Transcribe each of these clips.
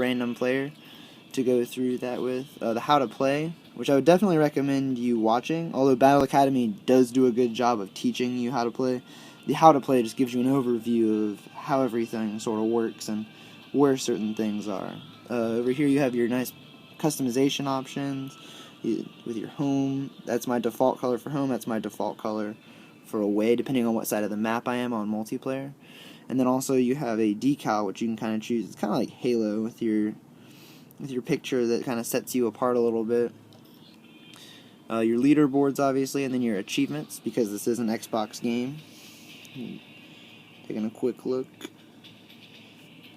random player to go through that with. The how to play, which I would definitely recommend you watching, although Battle Academy does do a good job of teaching you how to play. The how to play just gives you an overview of how everything sort of works and where certain things are. Over here you have your nice customization options with your home. That's my default color for home. That's my default color for away, depending on what side of the map I am on multiplayer. And then also you have a decal, which you can kind of choose. It's kind of like Halo with your picture that kind of sets you apart a little bit. Your leaderboards, obviously, and then your achievements, because this is an Xbox game. Taking a quick look.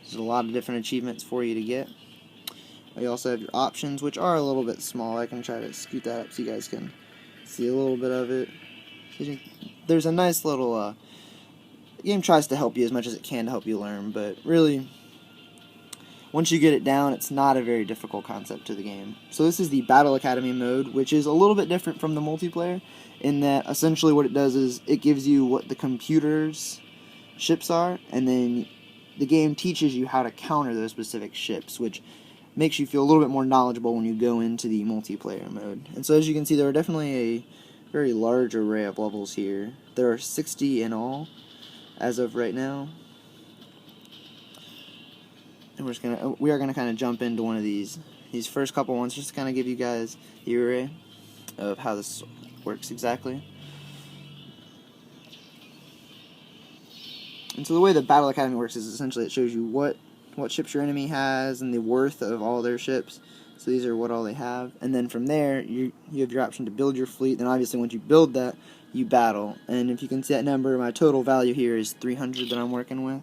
There's a lot of different achievements for you to get. You also have your options, which are a little bit small. I can try to scoot that up so you guys can see a little bit of it. There's a nice little... the game tries to help you as much as it can to help you learn, but really, once you get it down, it's not a very difficult concept to the game. So this is the Battle Academy mode, which is a little bit different from the multiplayer, in that essentially what it does is it gives you what the computer's ships are, and then the game teaches you how to counter those specific ships, which makes you feel a little bit more knowledgeable when you go into the multiplayer mode. And so as you can see, there are definitely a very large array of levels here. There are 60 in all as of right now. And we are gonna kind of jump into one of these first couple ones just to kind of give you guys the array of how this works exactly. And so the way the Battle Academy works is essentially it shows you what ships your enemy has and the worth of all their ships. So these are what all they have, and then from there you have your option to build your fleet. Then obviously once you build that, you battle. And if you can see that number, my total value here is 300 that I'm working with.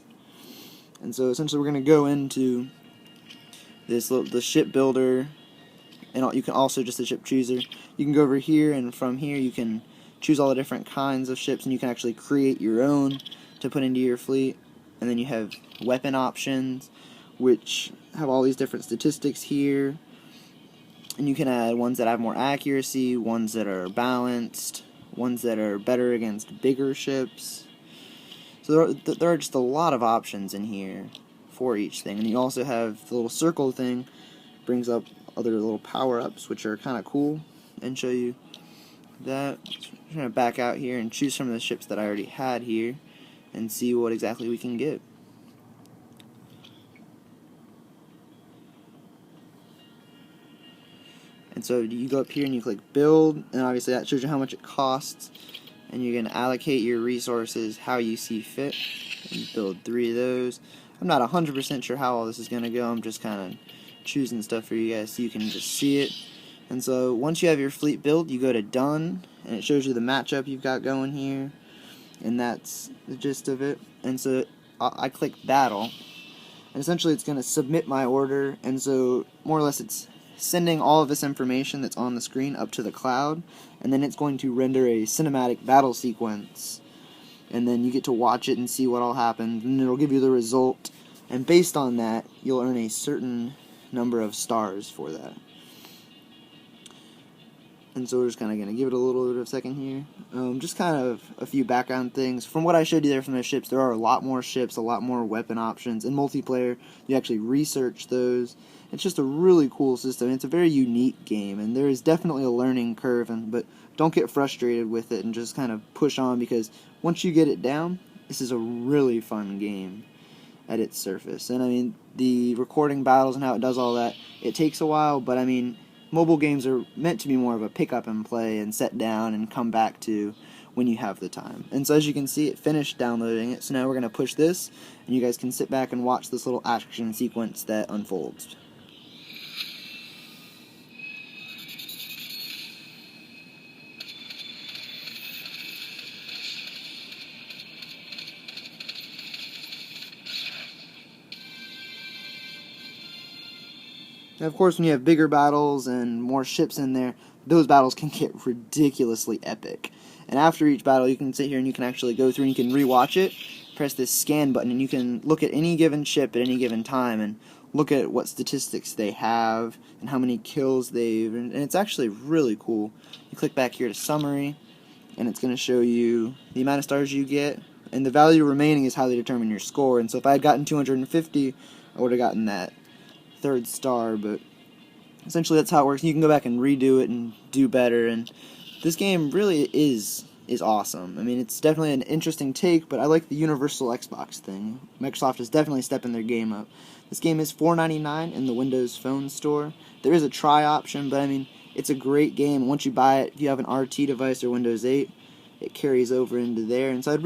And so essentially we're going to go into the ship builder, and you can also just the ship chooser. You can go over here, and from here you can choose all the different kinds of ships, and you can actually create your own to put into your fleet. And then you have weapon options, which have all these different statistics here. And you can add ones that have more accuracy, ones that are balanced, ones that are better against bigger ships. So there are just a lot of options in here for each thing. And you also have the little circle thing, brings up other little power-ups, which are kind of cool, and show you that. I'm going to back out here and choose some of the ships that I already had here and see what exactly we can get. And so you go up here and you click build, and obviously that shows you how much it costs, and you're going to allocate your resources how you see fit and build 3 of those. I'm not 100% sure how all this is going to go. I'm just kind of choosing stuff for you guys so you can just see it. And so once you have your fleet built, you go to done, and it shows you the matchup you've got going here, and that's the gist of it. And so I click battle, and essentially it's going to submit my order, and so more or less it's sending all of this information that's on the screen up to the cloud, and then it's going to render a cinematic battle sequence, and then you get to watch it and see what all happened, and it'll give you the result, and based on that you'll earn a certain number of stars for that. And so we're just kind of going to give it a little bit of a second here. Just kind of a few background things. From what I showed you there from the ships, there are a lot more ships, a lot more weapon options. In multiplayer, you actually research those. It's just a really cool system. It's a very unique game, and there is definitely a learning curve, but don't get frustrated with it and just kind of push on, because once you get it down, this is a really fun game at its surface. And I mean, the recording battles and how it does all that, it takes a while, but I mean, mobile games are meant to be more of a pick up and play and set down and come back to when you have the time. And so as you can see, it finished downloading it. So now we're going to push this, and you guys can sit back and watch this little action sequence that unfolds. Now, of course, when you have bigger battles and more ships in there, those battles can get ridiculously epic. And after each battle, you can sit here and you can actually go through and you can rewatch it, press this scan button, and you can look at any given ship at any given time and look at what statistics they have and how many kills they've, and it's actually really cool. You click back here to summary, and it's going to show you the amount of stars you get, and the value remaining is how they determine your score. And so if I had gotten 250, I would have gotten that third star, but essentially that's how it works. You can go back and redo it and do better, and this game really is awesome. I mean, it's definitely an interesting take, but I like the universal Xbox thing. Microsoft is definitely stepping their game up. This game is $4.99 in the Windows Phone store. There is a try option, but I mean, it's a great game. Once you buy it, if you have an RT device or Windows 8, it carries over into there, and so I'd really